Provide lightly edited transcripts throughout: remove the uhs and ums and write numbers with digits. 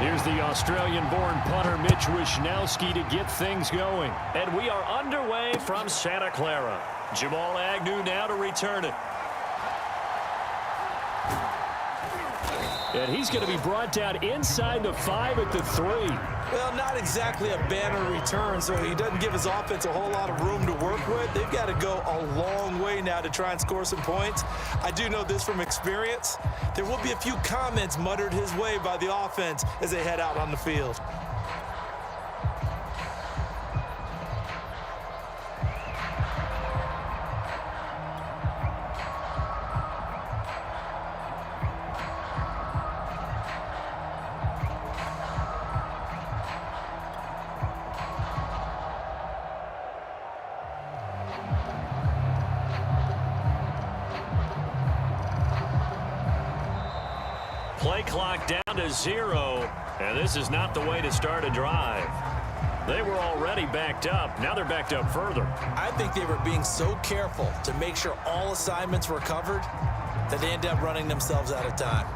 Here's the Australian-born punter Mitch Wishnowsky to get things going. And we are underway from Santa Clara. Jamal Agnew now to return it. And he's going to be brought down inside the 5 at the 3. Well, not exactly a banner return, so he doesn't give his offense a whole lot of room to work with. They've got to go a long way now to try and score some points. I do know this from experience. There will be a few comments muttered his way by the offense as they head out on the field. Play clock down to 0, and this is not the way to start a drive. They were already backed up. Now they're backed up further. I think they were being so careful to make sure all assignments were covered that they ended up running themselves out of time.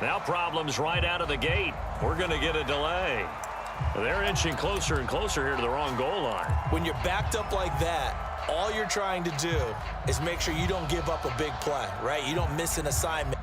Now problems right out of the gate. We're going to get a delay. They're inching closer and closer here to the wrong goal line. When you're backed up like that, all you're trying to do is make sure you don't give up a big play, right? You don't miss an assignment.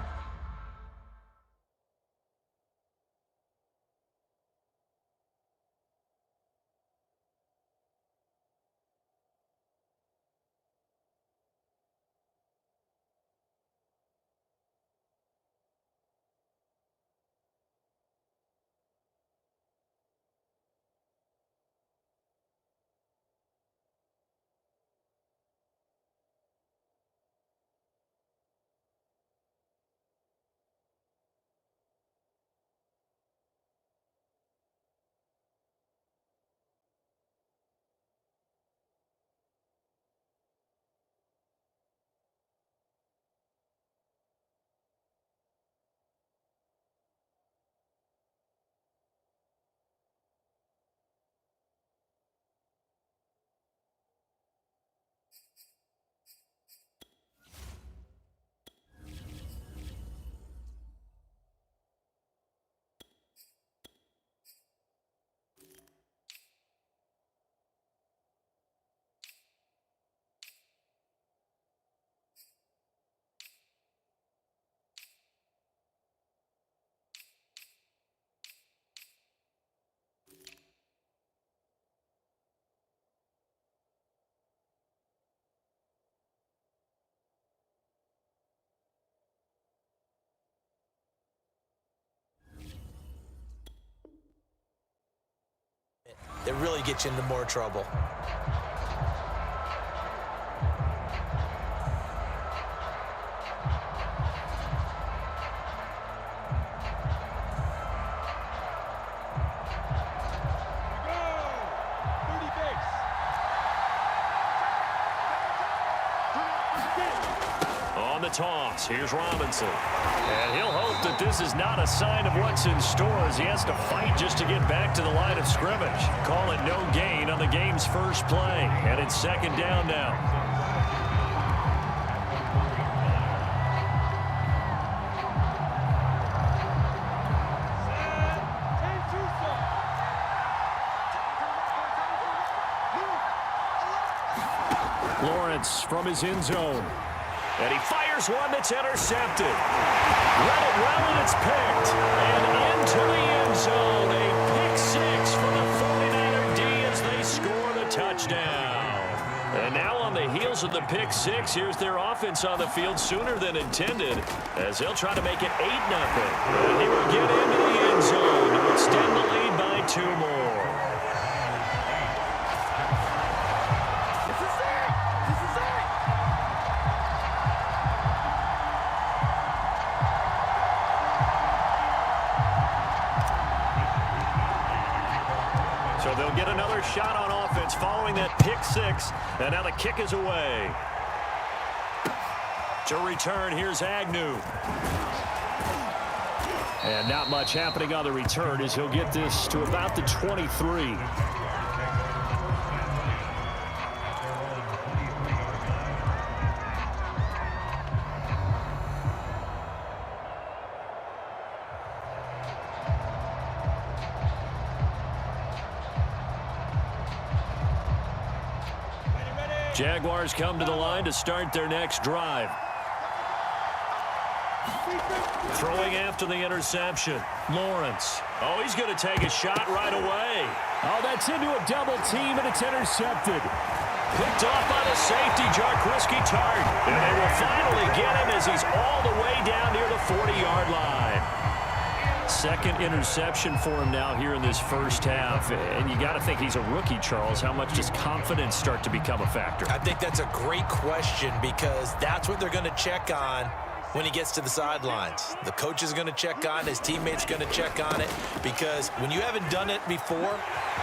That really gets you into more trouble. On the toss, here's Robinson. And he'll hope that this is not a sign of what's in store as he has to fight just to get back to the line of scrimmage. Call it no gain on the game's first play. And it's second down now. Lawrence from his end zone. And he fires one that's intercepted. Read it well, and it's picked. And into the end zone. A pick six for the 49er D as they score the touchdown. And now on the heels of the pick six, here's their offense on the field sooner than intended as they'll try to make it 8-0. And he will get into the end zone to extend the lead by 2 more. Jaguars shot on offense following that pick six. And now the kick is away. To return, here's Agnew. And not much happening on the return as he'll get this to about the 23. Jaguars come to the line to start their next drive. Throwing after the interception, Lawrence. Oh, he's going to take a shot right away. Oh, that's into a double team, and it's intercepted. Picked off by the safety, Jarquiski Tart. And they will finally get him as he's all the way down near the 40-yard line. Second interception for him now here in this first half. And you got to think he's a rookie, Charles. How much does confidence start to become a factor? I think that's a great question because that's what they're going to check on when he gets to the sidelines. The coach is going to check on it. His teammates going to check on it because when you haven't done it before,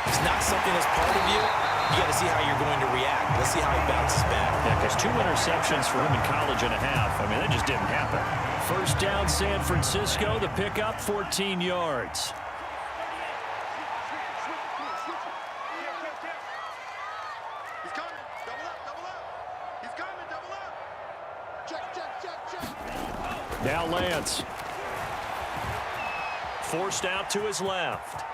it's not something that's part of you. You got to see how you're going to react. Let's see how he bounces back. Yeah, because 2 interceptions for him in college and a half. I mean, that just didn't happen. First down, San Francisco. The pickup, 14 yards. He's coming. Double up, double up. He's coming, double up. Check, check, check, check. Now Lance. Forced out to his left.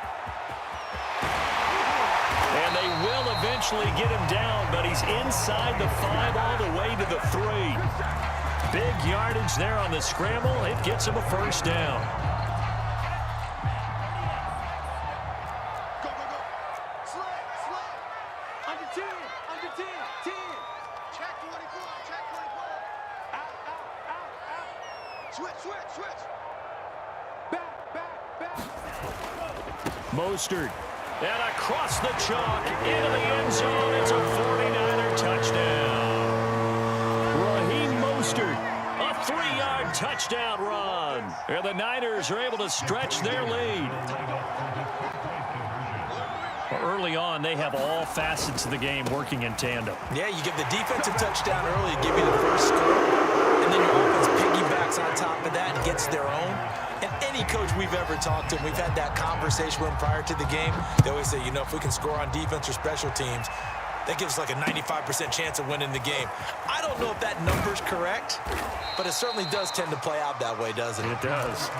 And they will eventually get him down, but he's inside the 5 all the way to the 3. Big yardage there on the scramble. It gets him a first down. Go, go, go. Slide, slide. Under 10, under 10, 10. Check 24, check 24. Out, out, out, out. Switch, switch, switch. Back, back, back. Mostert. And across the chalk into the end zone. It's a 49er touchdown. Raheem Mostert, a 3-yard touchdown run. And the Niners are able to stretch their lead. Early on, they have all facets of the game working in tandem. Yeah, you give the defensive touchdown early to give you the first score, and then your offense piggybacks on top of that and gets their own. And any coach we've ever talked to, we've had that conversation with them prior to the game. They always say, you know, if we can score on defense or special teams, that gives us like a 95% chance of winning the game. I don't know if that number's correct, but it certainly does tend to play out that way, doesn't it? It does.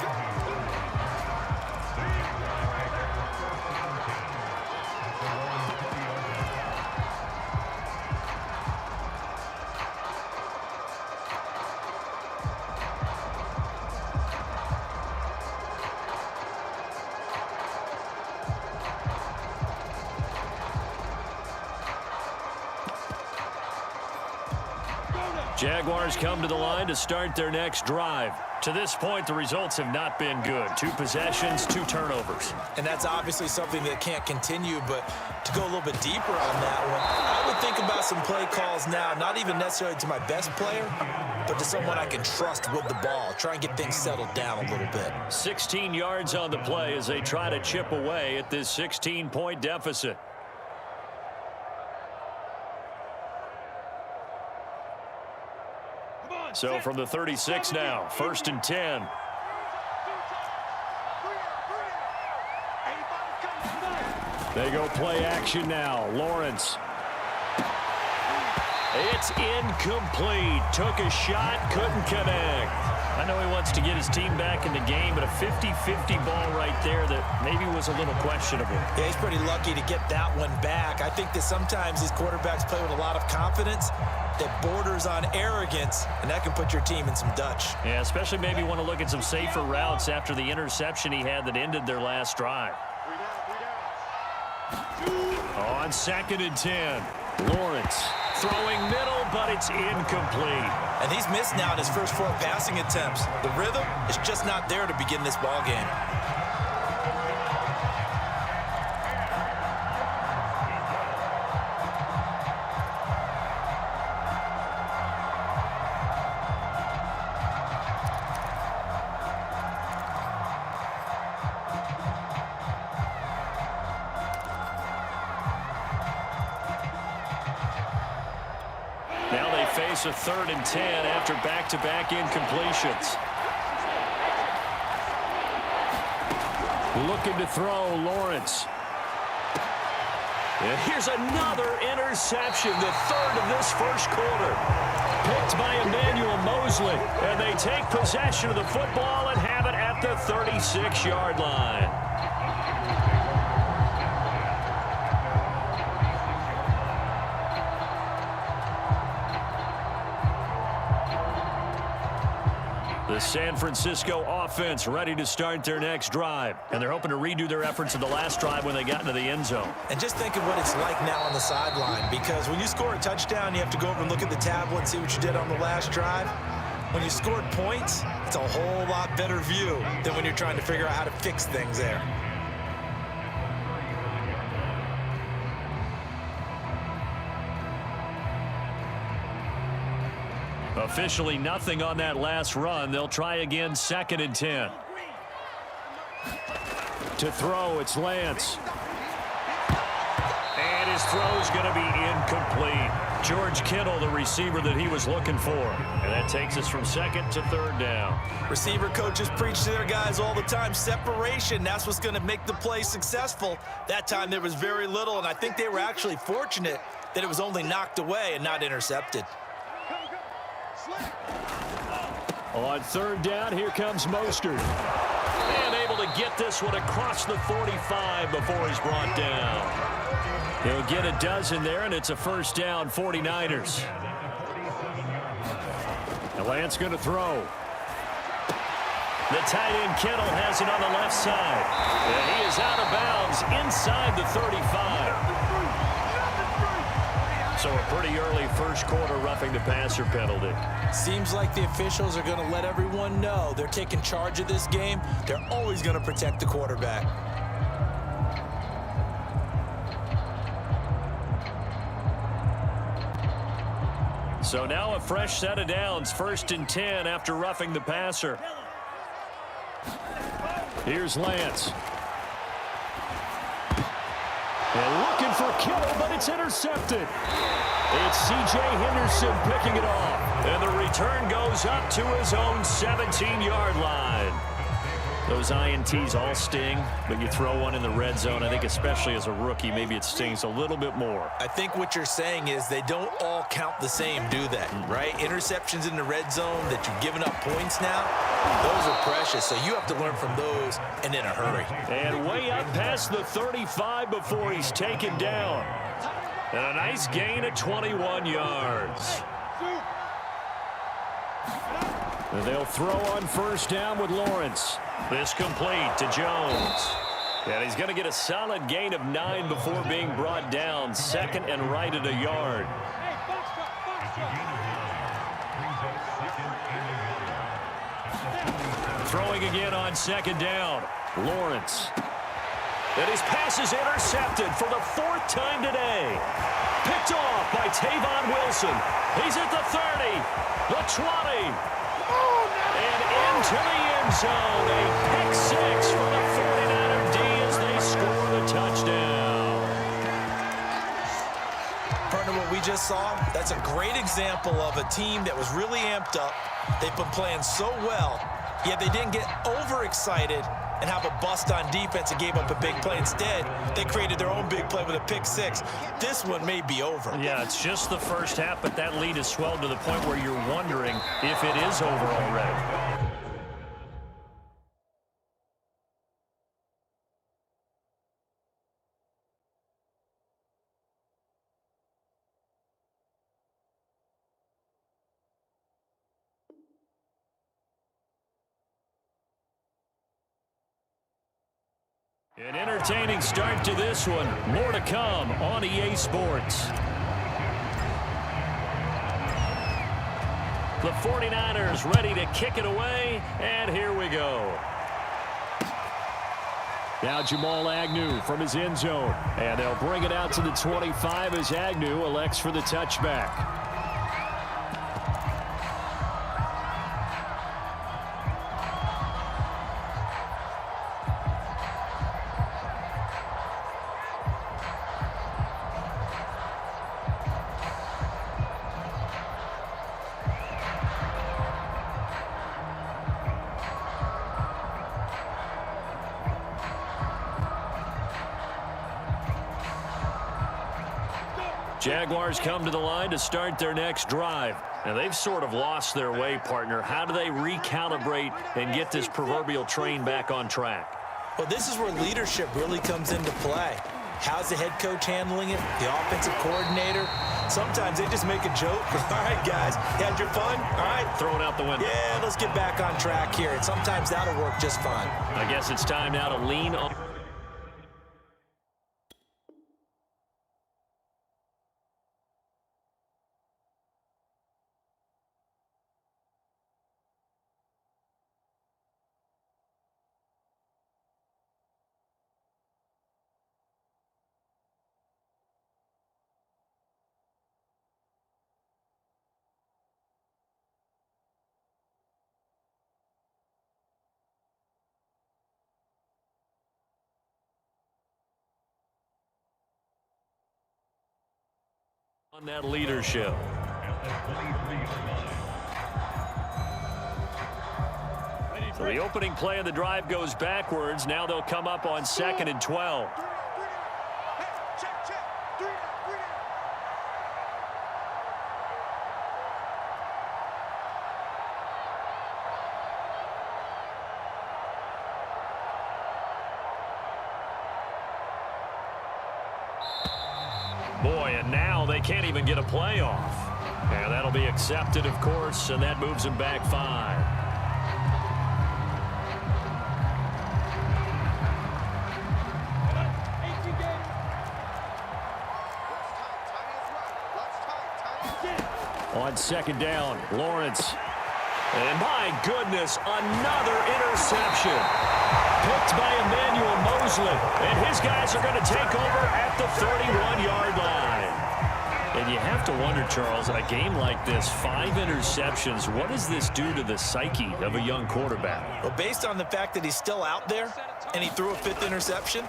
Jaguars come to the line to start their next drive. To this point, the results have not been good. 2 possessions, 2 turnovers. And that's obviously something that can't continue, but to go a little bit deeper on that one, I would think about some play calls now, not even necessarily to my best player, but to someone I can trust with the ball. Try and get things settled down a little bit. 16 yards on the play as they try to chip away at this 16-point deficit. So from the 36 now, 1st and 10. They go play action now. Lawrence. It's incomplete. Took a shot, couldn't connect. I know he wants to get his team back in the game, but a 50-50 ball right there that maybe was a little questionable. Yeah, he's pretty lucky to get that one back. I think that sometimes these quarterbacks play with a lot of confidence that borders on arrogance, and that can put your team in some Dutch. Yeah, especially maybe want to look at some safer routes after the interception he had that ended their last drive. On 2nd and 10, Lawrence throwing middle, but it's incomplete. And he's missed now in his first 4 passing attempts. The rhythm is just not there to begin this ball game. face a 3rd and 10 after back-to-back incompletions. Looking to throw, Lawrence. And here's another interception, the 3rd of this first quarter. Picked by Emmanuel Mosley, and they take possession of the football and have it at the 36-yard line. The San Francisco offense ready to start their next drive. And they're hoping to redo their efforts in the last drive when they got into the end zone. And just think of what it's like now on the sideline, because when you score a touchdown, you have to go over and look at the tablet and see what you did on the last drive. When you scored points, it's a whole lot better view than when you're trying to figure out how to fix things there. Officially nothing on that last run. They'll try again, 2nd and 10. To throw, it's Lance. And his throw's going to be incomplete. George Kittle, the receiver that he was looking for. And that takes us from 2nd to 3rd down. Receiver coaches preach to their guys all the time. Separation, that's what's going to make the play successful. That time there was very little, and I think they were actually fortunate that it was only knocked away and not intercepted. On 3rd down, here comes Mostert. And able to get this one across the 45 before he's brought down. He'll get a dozen there, and it's a 1st down, 49ers. And Lance going to throw. The tight end Kittle has it on the left side. And he is out of bounds inside the 35. So a pretty early first quarter roughing the passer penalty. Seems like the officials are going to let everyone know they're taking charge of this game. They're always going to protect the quarterback. So now a fresh set of downs, 1st and 10 after roughing the passer. Here's Lance. And looking for Kittle, but it's intercepted. It's C.J. Henderson picking it off. And the return goes up to his own 17-yard line. Those INTs all sting, but you throw one in the red zone, I think especially as a rookie, maybe it stings a little bit more. I think what you're saying is they don't all count the same, do they? Right? Interceptions in the red zone that you've given up points now, those are precious. So you have to learn from those and in a hurry. And way up past the 35 before he's taken down. And a nice gain of 21 yards. And they'll throw on 1st down with Lawrence. This complete to Jones. And he's going to get a solid gain of 9 before being brought down. 2nd and right at a yard. Throwing again on 2nd down. Lawrence. And his pass is intercepted for the 4th time today. Picked off by Tavon Wilson. He's at the 30, the 20. And into the end zone, a pick 6 for the 49er D as they score the touchdown. Partner, what we just saw, that's a great example of a team that was really amped up. They've been playing so well, yet they didn't get overexcited and have a bust on defense and gave up a big play. Instead, they created their own big play with a pick 6. This one may be over. Yeah, it's just the first half, but that lead has swelled to the point where you're wondering if it is over already. An entertaining start to this one. More to come on EA Sports. The 49ers ready to kick it away, and here we go. Now Jamal Agnew from his end zone, and they'll bring it out to the 25 as Agnew elects for the touchback. Jaguars come to the line to start their next drive. Now, they've sort of lost their way, partner. How do they recalibrate and get this proverbial train back on track? Well, this is where leadership really comes into play. How's the head coach handling it? The offensive coordinator? Sometimes they just make a joke. All right, guys, you had your fun? All right. Throw it out the window. Yeah, let's get back on track here. And sometimes that'll work just fine. I guess it's time now to lean on. On that leadership. So the opening play of the drive goes backwards. Now they'll come up on 2nd and 12. Boy, and now they can't even get a play off. And that'll be accepted, of course, and that moves them back 5. On 2nd down, Lawrence. And my goodness, another interception. Picked by Emmanuel Mosley. And his guys are going to take over at the 31-yard line. And you have to wonder, Charles, in a game like this, 5 interceptions, what does this do to the psyche of a young quarterback? Well, based on the fact that he's still out there and he threw a 5th interception,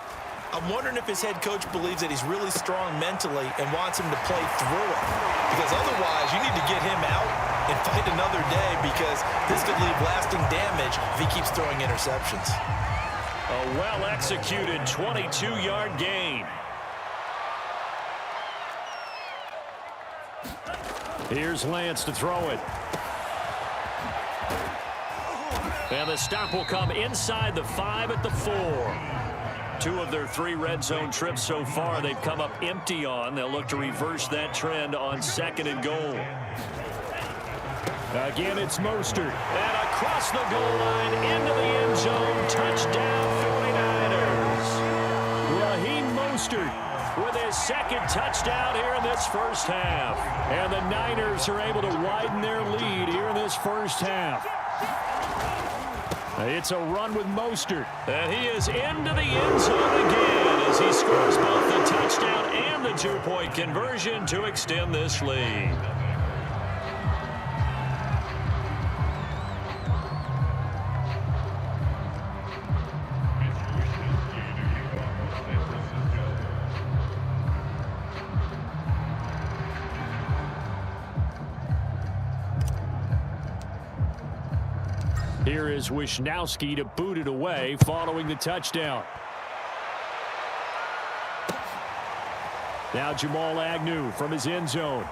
I'm wondering if his head coach believes that he's really strong mentally and wants him to play through it. Because otherwise, you need to get him out and fight another day, because this could leave lasting damage if he keeps throwing interceptions. A well-executed 22-yard gain. Here's Lance to throw it. And the stop will come inside the 5 at the 4. 2 of their 3 red zone trips so far, they've come up empty on. They'll look to reverse that trend on 2nd and goal. Again, it's Mostert. And across the goal line into the end zone. Touchdown, 49ers. Raheem Mostert with his 2nd touchdown here in this first half. And the Niners are able to widen their lead here in this first half. It's a run with Mostert. And he is into the end zone again as he scores both the touchdown and the 2-point conversion to extend this lead. Here is Wisnowski to boot it away following the touchdown. Now Jamal Agnew from his end zone.